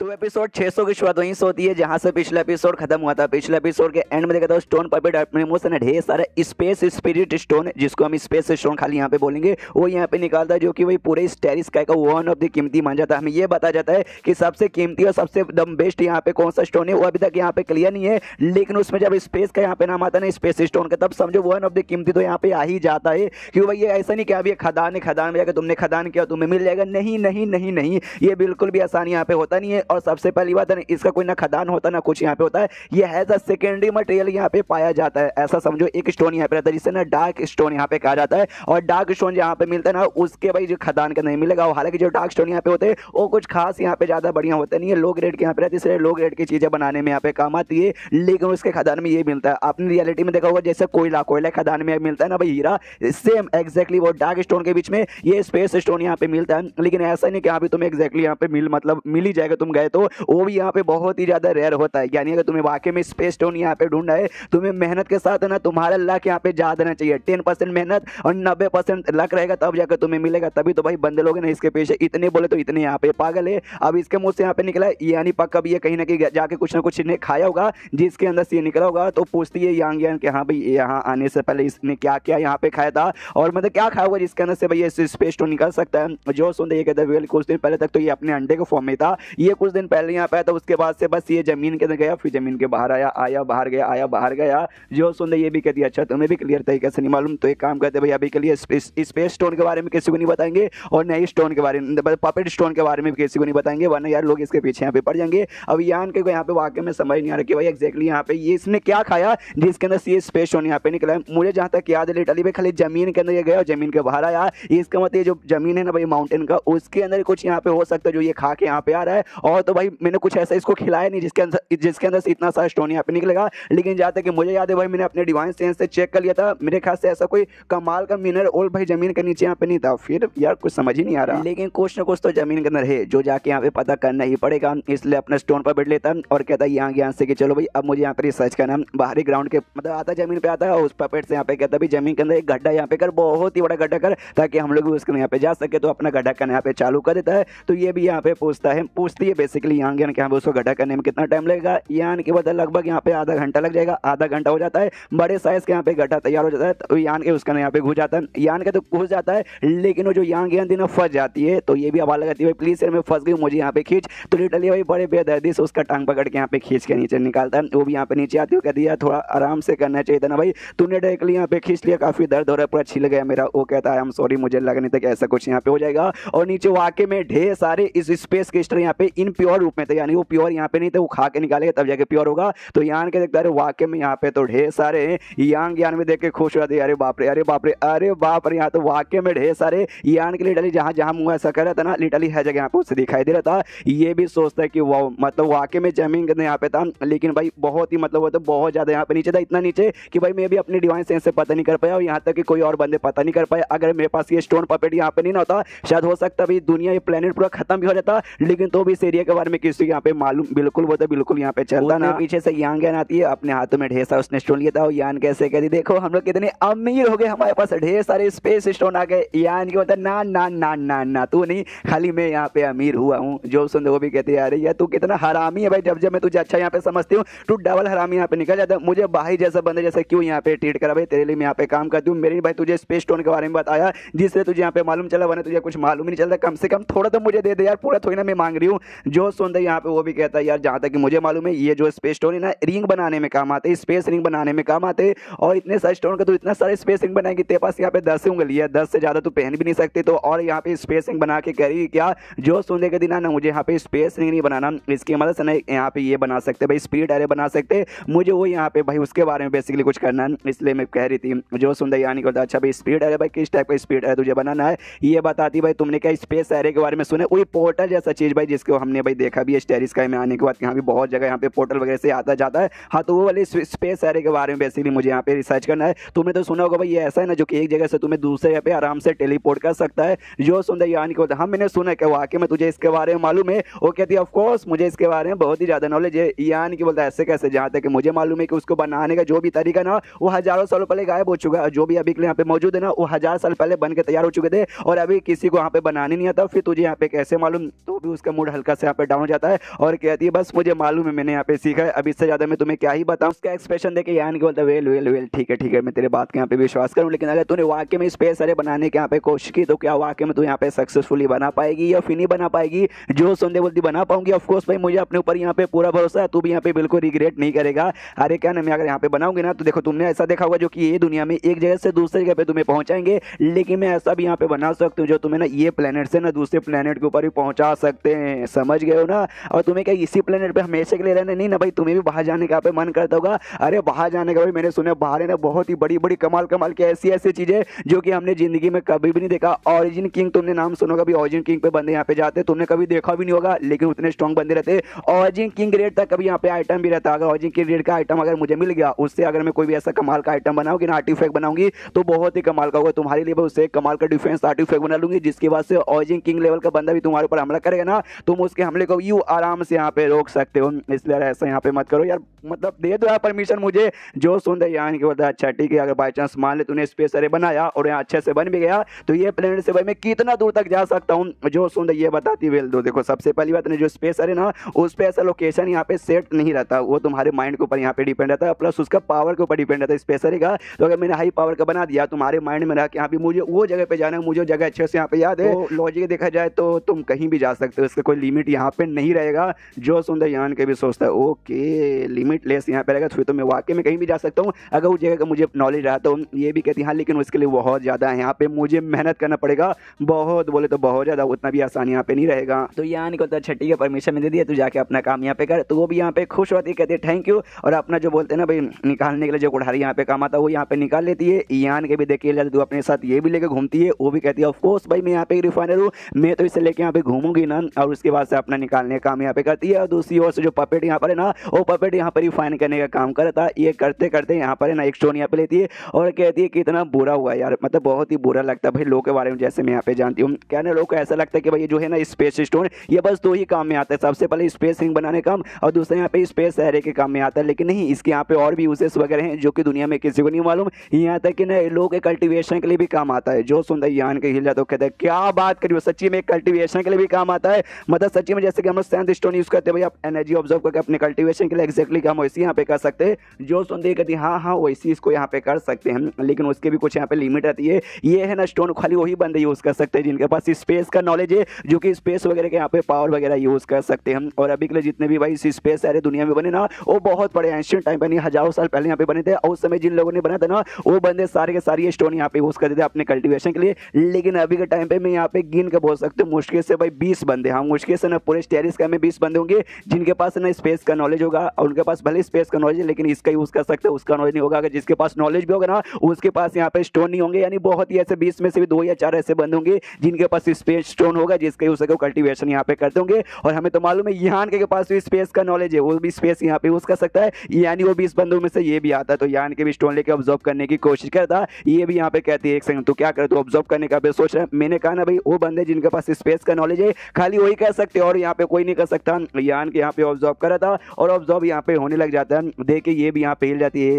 तो एपिसोड 600 की शुरुआत वहीं से होती है जहां से पिछला एपिसोड खत्म हुआ था। पिछले एपिसोड के एंड में देखा था स्टोन पपेट अपने मुंह से ढेर सारा स्पेस स्पिरिट स्टोन, जिसको हम स्पेस स्टोन खाली यहाँ पे बोलेंगे, वो यहाँ पे निकालता है, जो कि वही पूरे स्टेरिस स्काई का वन ऑफ द कीमती मान जाता है। हमें ये बताया जाता है कि सबसे कीमती और सबसे एकदम बेस्ट यहाँ पे कौन सा स्टोन है, वो अभी तक यहाँ पे क्लियर नहीं है। लेकिन उसमें जब स्पेस का यहाँ पे नाम आता है ना, स्पेस स्टोन का, तब समझो वन ऑफ द कीमती तो यहाँ पे आ ही जाता है। क्यों भाई, ये ऐसा नहीं कि अभी खदान है, खदान में जाकर तुमने खदान किया तुम्हें मिल जाएगा, नहीं नहीं नहीं नहीं, ये बिल्कुल भी आसानी यहाँ पे होता नहीं है। और सबसे पहली बात है, इसका कोई ना खदान होता ना कुछ यहाँ पे होता है, ये हैज अ सेकेंडरी मटेरियल यहाँ पे पाया जाता है। ऐसा समझो एक स्टोन यहाँ पे रहता है जिसे ना डार्क स्टोन यहाँ पे कहा जाता है। और डार्क स्टोन जहाँ पे मिलता है ना, उसके भाई जो खदान का नहीं मिलेगा। हालांकि जो डार्क स्टोन यहाँ पे होते हैं वो कुछ खास यहाँ पे ज्यादा बढ़िया होते नहीं है, लो ग्रेड के यहाँ पे रहते, इसलिए लो ग्रेड की चीजें बनाने में यहाँ पे काम आती है। लेकिन उसके खदान में ये मिलता है, आपने रियलिटी में देखा होगा जैसे कोयला कोयला खदान में मिलता है ना भाई हीरा, सेम एग्जैक्टली वो डार्क स्टोन के बीच में ये स्पेस स्टोन यहाँ पे मिलता है। लेकिन ऐसा नहीं कि यहाँ पे तुम्हें एग्जैक्टली यहाँ पे मिल ही जाएगा, तुम गए तो वो भी यहाँ पे बहुत ही ज्यादा रेयर होता है। यानी अगर तुम्हें वाकई में स्पेस स्टोन यहाँ पे ढूंढना है, तुम्हें मेहनत के साथ है ना, तुम्हारा लक यहाँ पे ज्यादा देना चाहिए। 10% मेहनत और 90% लक रहेगा, तब जाकर तुम्हें मिलेगा। तभी तो भाई बंदे लोग ना इसके पीछे इतने बोले तो इतने यहाँ पे पागल है। अब इसके मुंह से यहाँ पे निकला, यानी पक्का भी ये कहीं ना कहीं जाके कुछ ना कुछ इन्हें खाया होगा जिसके अंदर से ये निकला होगा। तो पूछती है यांग यान कि हाँ भाई यहाँ आने से पहले इसने क्या क्या यहाँ पे खाया था, और मतलब क्या खाया होगा जिसके अंदर से भाई ये स्पेस स्टोन निकल सकता है। जो सुनते ये कहते हैं कुछ दिन पहले तक तो ये अपने अंडे के फॉर्म में था, ये कुछ दिन पहले यहाँ पे आया था, उसके बाद से बस ये जमीन के अंदर गया, फिर जमीन के बाहर आया, आया बाहर गया, आया बाहर गया। जो सुनते ये भी कहती है अच्छा तुम्हें भी क्लियर तरीके से नहीं मालूम, तो एक काम करते भाई अभी के लिए स्पेस स्टोन के बारे में किसी को नहीं बताएंगे, और नई स्टोन के बारे में, पपेट स्टोन के बारे में किसी को नहीं बताएंगे, वरना यार लोग इसके पीछे यहाँ पे पड़ जाएंगे। अब यान के यहाँ पे वाकई में समझ नहीं आ रहा कि भाई एक्जैक्टली यहाँ पे ये इसने क्या खाया जिसके अंदर से ये स्पेस स्टोन यहाँ पे निकला है। मुझे जहाँ तक याद है लिटरली भाई खाली जमीन के अंदर ये गया और जमीन के बाहर आया। इसका मतलब ये जो जमीन है ना भाई माउंटेन का, उसके अंदर कुछ यहाँ पे हो सकता है जो ये खा के यहाँ पे आ रहा है। और तो भाई मैंने कुछ ऐसा इसको खिलाया नहीं जिसके अंदर से इतना सारा स्टोन यहाँ पे निकलेगा। लेकिन जहाँ तक कि मुझे याद है भाई, मैंने अपने डिवाइन सेंस से चेक कर लिया था, मेरे ख्याल से ऐसा कोई कमाल का मिनरल ऑयल भाई जमीन के नीचे यहाँ पे नहीं था। फिर यार कुछ समझ ही नहीं आ रहा, लेकिन कुछ ना कुछ तो जमीन के अंदर है जो जाके यहाँ पे पता करना ही पड़ेगा। इसलिए अपना स्टोन पर बैठ लेता और कहता है यहाँ ज्ञान से कि चलो भाई अब मुझे यहाँ पे रिसर्च करना। बाहरी ग्राउंड के मतलब आता जमीन पे आता है, उस पपेट से यहाँ पे कहता है जमीन के अंदर एक गड्ढा यहाँ पे कर, बहुत ही बड़ा गड्ढा कर, ताकि हम लोग भी उसके यहाँ पे जा सके। तो अपना गड्ढा करना यहाँ पे चालू कर देता है। तो ये भी यहाँ पे पूछती है बेसिकली यहाँ ज्ञान क्या उसको गड्ढा करने में कितना टाइम लगेगा। यान के बदल लगभग यहाँ पे आधा घंटा लग जाएगा। आधा घंटा हो जाता है, बड़े साइज के यहाँ पे गड्ढा तैयार हो जाता है। तो यान के उसका यहाँ पे घुस जाता है, यान के तो घुस जाता है, लेकिन वो जो यान ज्ञान दिन फंस जाती है। तो ये भी आवाज लगाती है भाई प्लीज यार मैं फंस गई, मुझे यहाँ पे खींच। तो लिटरली भाई बड़े बेदर्दी से उसका टांग पकड़ के यहाँ पे खींच के नीचे निकालता है। वो भी यहाँ पे नीचे आती है, कहती है थोड़ा आराम से करना चाहिए था ना भाई, तूने डायरेक्टली यहाँ पे खींच लिया, काफी दर्द हो रहा है, पूरा छिल गया मेरा। वो कहता है आई एम सॉरी, मुझे लगा नहीं था कि ऐसा कुछ यहाँ पे हो जाएगा। और नीचे वाकई में ढेर सारे इस स्पेस क्रिस्टल यहाँ पे इन प्योर रूप में थे, यानी वो प्योर यहाँ पे नहीं थे, वो खा के निकालेगा तब जाके प्योर होगा। तो यान के देखता है वाकई में यहाँ पे तो ढेर सारे यांग यान में देख के खुश हो जाते, अरे बाप रे अरे बाप रे अरे बाप रे, यहाँ तो वाकई में ढेर सारे यान के लिटरली जहाँ जहाँ मुँह ऐसा कर रहा था ना, लिटरली हर जगह यहाँ पे उससे दिखाई दे रहा था। ये भी सोचता है कि वाह मतलब वाकई में जमीन के यहाँ पे था, लेकिन भाई बहुत ही मतलब वो तो बहुत ज्यादा यहाँ पे नीचे था, इतना नीचे कि भाई मैं भी अपने डिवाइन सेंस से पता नहीं कर पाया, और यहाँ तक कि कोई और बंदे पता नहीं कर पाए। अगर मेरे पास ये स्टोन पपेट यहाँ पे नहीं ना होता, शायद हो सकता भाई दुनिया ये प्लेनेट पूरा खत्म भी हो जाता। लेकिन तो भी इस एरिया के बारे में किसी यहाँ पे मालूम बिल्कुल वो तो बिल्कुल यहाँ पे चलता ना। पीछे से यान ज्ञान आती है, अपने हाथों में ढेर सारा उसने स्टोन लिया था, और यान कैसे कहती देखो हम लोग कितने अमीर हो गए, हमारे पास ढेर सारे स्पेस स्टोन आ गए। यान की होता ना ना ना ना ना तू नहीं, खाली मैं यहाँ पे अमीर हुआ हूँ। जो सुन वो भी कहते हैं अरे यार तू कितना हरामी है भाई, जब मैं तुझे अच्छा यहाँ पे समझती हूँ तू डबल हरामी यहाँ पे निकल जाता है। मुझे भाई जैसा बंदे जैसे क्यों यहाँ पे ट्रीट करा भाई, तेरे लिए मैं यहाँ पे काम करती हूँ। मेरे भाई तुझे स्पेस स्टोन के बारे में बताया जिससे तुझे यहाँ पे मालूम चला, वरना तुझे कुछ मालूम ही नहीं चलता। कम से कम थोड़ा तो मुझे दे दे यार, पूरा थोड़ी ना मैं मांग रही हूँ। जो सुनते यहाँ पे वो भी कहता है यार जहाँ तक कि मुझे मालूम है ये जो स्पेस स्टोन है ना रिंग बनाने में काम आते, स्पेस रिंग बनाने में काम आते। और इतने सारे स्टोन का तो इतना सारे स्पेस रिंग बनाएंगे, तेरे पास यहाँ पे 10 उंगली है, 10 से ज्यादा तो पहन भी नहीं सकते। तो और यहाँ पे स्पेस रिंग बना के करी क्या। जो सुनने के दिन ना मुझे यहाँ पे स्पेस रिंग नहीं बनाना, इसकी मदद से ना यहाँ पे ये बना सकते भाई स्पीड एरे बना सकते। मुझे वो यहाँ पे भाई उसके बारे में बेसिकली कुछ करना है, इसलिए मैं कह रही थी। जो सुंदर यानी को अच्छा भाई स्पीड एरे भाई किस टाइप का स्पीड एरे तुझे बनाना है ये बताती भाई। तुमने क्या स्पेस एरे के बारे में सुने, वही पोर्टल जैसा चीज भाई जिसको हमने भाई देखा भी है स्टेरिस स्काई में आने के बाद, यहाँ भी बहुत जगह यहाँ पे पोर्टल वगैरह से आता जाता है। हाँ तो वो वाले स्पेस एरे के बारे में बेसिकली मुझे यहाँ पे रिसर्च करना है। तुमने तो सुना होगा भाई ये ऐसा है ना जो कि एक जगह से तुम्हें दूसरे जगह पे आराम से टेलीपोर्ट कर सकता है। जो सुंदर यानी को हम मैंने सुना कि वाकई में तुझे इसके बारे में मालूम है। वो कहती है ऑफ कोर्स मुझे इसके बारे में बहुत ही ज्यादा नॉलेज है। यानी कि बोलता है ऐसे कैसे, जहाँ तक कि मुझे मालूम है कि उसको बनाने का जो भी तरीका ना वो हजारों सालों पहले गायब हो चुका है। जो भी अभी के लिए यहाँ पे मौजूद है ना वो 1000 साल पहले बन के तैयार हो चुके थे, और अभी किसी को यहाँ पे बनाने नहीं आता। फिर तुझे यहाँ पे कैसे मालूम, तो भी उसका मूड हल्का से यहाँ पे डाउन हो जाता है और कहती है बस मुझे मालूम है, मैंने यहाँ पे सीखा है, अब इससे ज्यादा मैं तुम्हें क्या ही बताऊं। उसका एक्सप्रेशन देखे यान के बोलता है वेल वेल वेल ठीक है मैं तेरे बात के यहाँ पे विश्वास करूँ, लेकिन अगर तूने वाकई में स्पेस अरे बनाने के यहाँ पे कोशिश की तो क्या वाकई में तू यहाँ पे सक्सेसफुली बना पाएगी या फिर नहीं बना पाएगी। जो सुनते बोलती बना पाऊंगी, ऑफकोर्स भाई मुझे अपने ऊपर यहाँ पे पूरा भरोसा है, तू भी यहाँ पे बिल्कुल रिग्रेट नहीं करेगा। अरे क्या ना, मैं अगर यहाँ पे बनाऊंगी ना तो देखो तुमने ऐसा देखा होगा जो कि ये दुनिया में एक जगह से दूसरी जगह पे तुम्हें पहुंचाएंगे, लेकिन मैं ऐसा भी यहाँ पे बना सकती हूँ जो तुम्हें ना ये प्लेनेट से ना दूसरे प्लेनेट के ऊपर भी पहुंचा सकते हैं, समझ गए हो ना। और तुम्हें क्या इसी प्लेनेट पे हमेशा के लिए रहना नहीं ना भाई, तुम्हें भी बाहर जाने का मन करता होगा। अरे बाहर जाने का भाई मैंने सुना बाहर है ना बहुत ही बड़ी बड़ी कमाल कमाल की ऐसी ऐसी चीजें जो कि हमने जिंदगी में कभी भी नहीं देखा। ऑरिजिन किंग तुमने नाम सुना होगा, ऑरिजिन किंग पे बंदे यहाँ पे जाते तुमने कभी देखा भी नहीं होगा, लेकिन उतने स्ट्रॉन्ग बंदे रहते। ऑरिजिन किंग ग्रेड तक कभी यहाँ पे आइटम भी रहता। अगर ऑरिजिन किंग ग्रेड का आइटम अगर मुझे मिल गया, उससे अगर मैं कोई भी ऐसा कमाल का आइटम बनाऊंगी ना, आर्टिफैक्ट बनाऊंगी तो बहुत ही कमाल का होगा तुम्हारे लिए। उससे कमाल का डिफेंस आर्टिफैक्ट बना लूंगी, जिसके बाद से ऑरिजिन किंग लेवल का बंदा भी तुम्हारे ऊपर हमला करेगा ना, तुम उसके हमले को यू आराम से यहाँ पे रोक सकते हो। इसलिए ऐसा यहाँ पे मत करो यार, मतलब दे दो यार परमिशन मुझे। जो सुन दे यार के बोलता है अच्छा ठीक है, अगर बाई चांस मान ले तूने स्पेस अरे बनाया और यहाँ अच्छे से बन भी गया तो ये प्लेनेट से भाई मैं कितना दूर तक जा सकता हूँ। जो सुन दे ये बताती वेल दो। देखो सबसे पहली बात ने जो स्पेस अरे ना उस पे ऐसा लोकेशन यहाँ पे सेट नहीं रहता, वो तुम्हारे माइंड के ऊपर यहाँ पे डिपेंड रहता है, प्लस उसका पावर के ऊपर डिपेंड रहता है स्पेस अरे का। तो अगर मैंने हाई पावर का बना दिया तुम्हारे माइंड में रहा कि यहाँ पे मुझे वो जगह पे जाना है, मुझे जगह अच्छे से यहाँ पे याद है, तो लॉजिक देखा जाए तो तुम कहीं भी जा सकते हो, इसका कोई लिमिट यहाँ पे नहीं रहेगा। जो सुंदर यान के भी सोचता है ओके लिमिट लेस यहाँ पे रहेगा, फिर तो मैं वाकई में कहीं भी जा सकता हूँ अगर उस जगह का मुझे नॉलेज रहा। तो ये भी कहती हाँ लेकिन उसके लिए बहुत ज़्यादा है, यहाँ पे मुझे मेहनत करना पड़ेगा, बहुत बोले तो बहुत ज़्यादा, उतना भी आसान यहाँ पे नहीं रहेगा। तो यान को तो अच्छा ठीक है परमिशन दे दिया, तू जाके अपना काम यहाँ पे कर। तो वो भी यहाँ पे खुश होती है, कहती है थैंक यू, और अपना जो बोलते हैं ना भाई निकालने के लिए जो कुठारी यहाँ पे काम आता है वो यहाँ पे निकाल लेती है। यान के भी देखिए तू अपने साथ ये भी लेके घूमती है, वो भी कहती है ऑफकोर्स भाई मैं यहाँ पे रिफाइनर हूँ, मैं तो इसे लेके यहाँ पे घूमूंगी ना, और उसके बाद से अपना निकालने का काम यहाँ पे करती है। और दूसरी ओर से जो पपेट यहाँ पर है ना, वो पपेट यहाँ पर रिफाइन करने का काम करता। ये करते करते यहाँ पर है ना एक स्टोन यहाँ पे लेती है और कहती है कि इतना बुरा हुआ यार, मतलब बहुत ही बुरा लगता है भाई लोग के बारे में, जैसे मैं यहाँ पे जानती हूँ क्या ना, लोग को ऐसा लगता है कि भाई ये जो है ना स्पेस स्टोन ये बस दो ही काम में आता है, सबसे पहले स्पेस रिंग बनाने काम और दूसरे यहाँ पे स्पेस एरे के काम में आता है। लेकिन नहीं, इसके यहाँ पे और भी यूजेस वगैरह हैं जो कि दुनिया में किसी को नहीं मालूम। यहाँ तक कि ना लोग के कल्टीवेशन के लिए भी काम आता है। जो सुंदर यान के हिल जाता तो कहते हैं क्या बात करियो, सच्ची में कल्टीवेशन के लिए भी काम आता है, मतलब सच्ची में जैसे कि हम लोग सैंड स्टोन यूज करते हैं भाई, आप एनर्जी ऑब्जर्व करके अपने कल्टीवेशन के लिए एक्जैक्टली काम वैसे यहाँ पे कर सकते हैं। जो सुंदर कहती है हाँ वैसे इसको यहाँ पे कर सकते हैं, लेकिन उसके भी कुछ यहाँ पे लिमिट रहती है। ये है ना स्टोन खाली वही बंदे यूज कर सकते हैं जिनके पास स्पेस का नॉलेज है, जो कि स्पेस वगैरह के यहाँ पे पावर वगैरह यूज कर सकते हैं। और अभी के लिए जितने भी भाई इस स्पेस सारे दुनिया में बने ना, वो बहुत बड़े एंशिएंट टाइम पे नहीं, हजारों साल पहले यहाँ पे बने थे, और उस समय जिन लोगों ने बना था ना वो बंदे सारे के सारे स्टोन यहाँ पे यूज करते थे अपने कल्टीवेशन के लिए। लेकिन अभी के टाइम पे मैं यहाँ पे गिन के बोल सकते मुश्किल से भाई 20 बंदे, हाँ मुश्किल से ना पूरे टेरिस का में 20 बंदे होंगे जिनके पास ना स्पेस का नॉलेज होगा, और उनके पास भले स्पेस का नॉलेज है लेकिन इसका यूज कर सकते हैं, उसका नॉलेज नहीं होगा। अगर जिसके पास नॉलेज भी होगा ना उसके पास यहाँ पे स्टोन नहीं होंगे, यानी बहुत ही ऐसे 20 में से भी 2 या 4 ऐसे बंदे होंगे जिनके पास स्पेस स्टोन होगा, जिसके यूज करके कल्टीवेशन यहाँ पे करते होंगे। और हमें तो मालूम है यान के पास भी स्पेस का नॉलेज है, वो भी स्पेस यहाँ पे यूज कर सकता है, यानी वो 20 बंदों में से ये भी आता है। तो यान के भी स्टोन लेके ऑब्जर्व करने की कोशिश करता, ये भी यहाँ पे कहती है एक सेकंड तो क्या करे, तो ऑब्जर्व करने का भी सोच रहा है। मैंने कहा ना भाई वो बंदे जिनके पास स्पेस का नॉलेज है खाली वही कर सकते और यहाँ पे कोई नहीं कर सकता। यान के यहाँ पे ऑब्जर्व करा था और ऑब्जर्व यहाँ पे होने लग जाता है, देख के ये भी यहाँ पे हिल जाती है।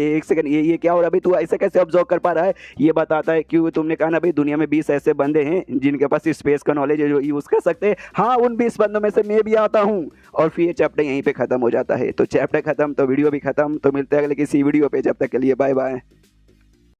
एक सेकंड ये क्या हो रहा है भाई, तू ऐसे कैसे ऑब्जर्व कर पा रहा है? ये बताता है क्यों तुमने कहा ना भाई दुनिया में 20 ऐसे बंदे हैं जिनके पास स्पेस का नॉलेज है जो यूज कर सकते हैं, हाँ उन 20 बंदों में से मैं भी आता हूँ। और फिर ये चैप्टर यहीं पे खत्म हो जाता है। तो चैप्टर खत्म तो वीडियो भी खत्म। तो मिलते हैं अगले किसी वीडियो पे, जब तक के लिए बाय बाय।